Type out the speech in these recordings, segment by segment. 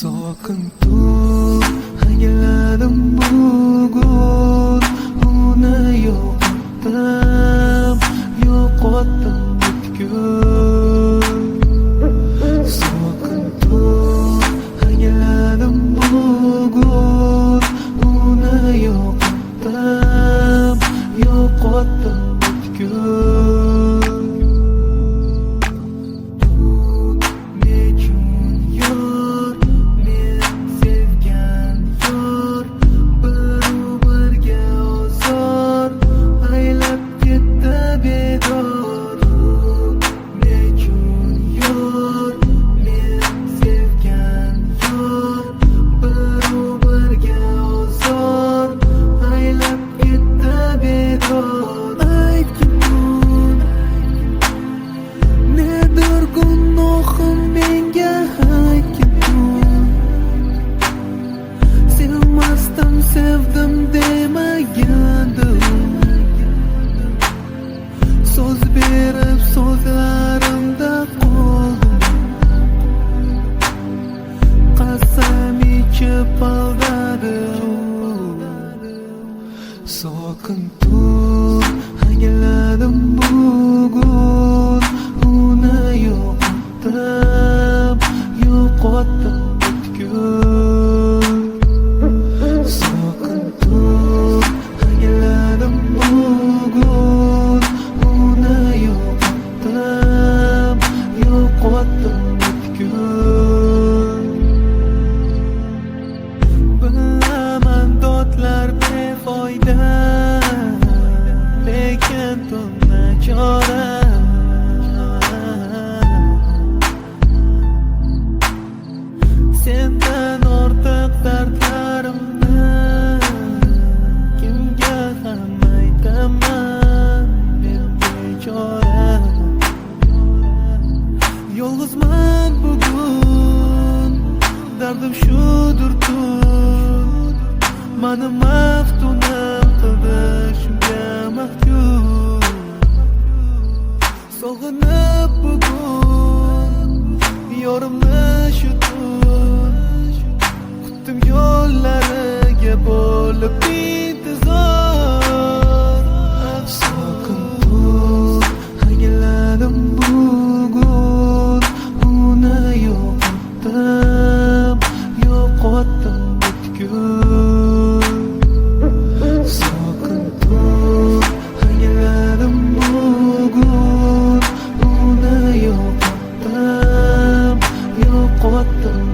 Sokin tur, hangiladim bugun uni yo'qotdim butkul. Sokin tur, hangiladim bugun uni yo'qotdim butkul. Sevdim demagandim, so'z berib so'zlarimda qoldim. Qasam ichib aldadim. Sokin tur, hangiladim bugun uni yo'qotdim butkul. Sokin tur, hangiladim bugun uni yo'qotdim butkul. Bilaman dodlar befoyda, lekin tunda chora. Sendan ortiq dardlarimni kimga ham aytaman, men bechora. Yolg'izman bugun, dardim shudir tun, mani maftunam qildi shunga mahkum. Sog'inib bugun yorimni shu tun, kutdim yo'llariga bo'lib intizor. Sokin tur, hangiladim bugun uni yo'qotdim butkul. Sokin tur, hangiladim bugun uni yo'qotdim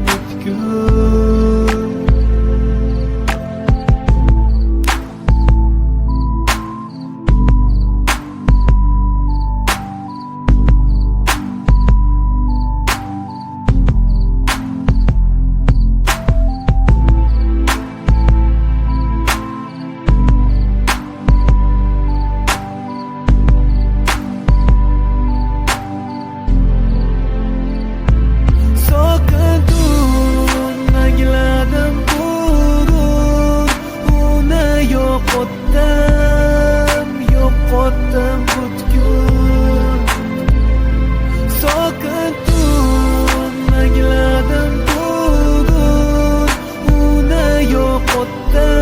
butkul. Yo'qotdim butkul. Sokin tur, hangiladim bugun uni yo'qotdim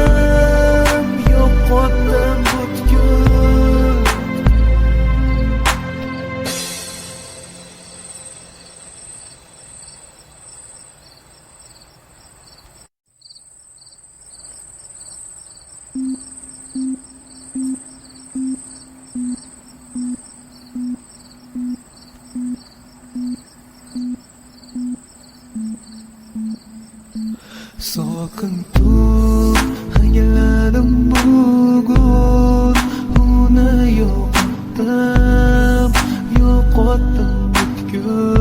butkul. Sokin tur, hangiladim bugun uni yo'qotdim butkul.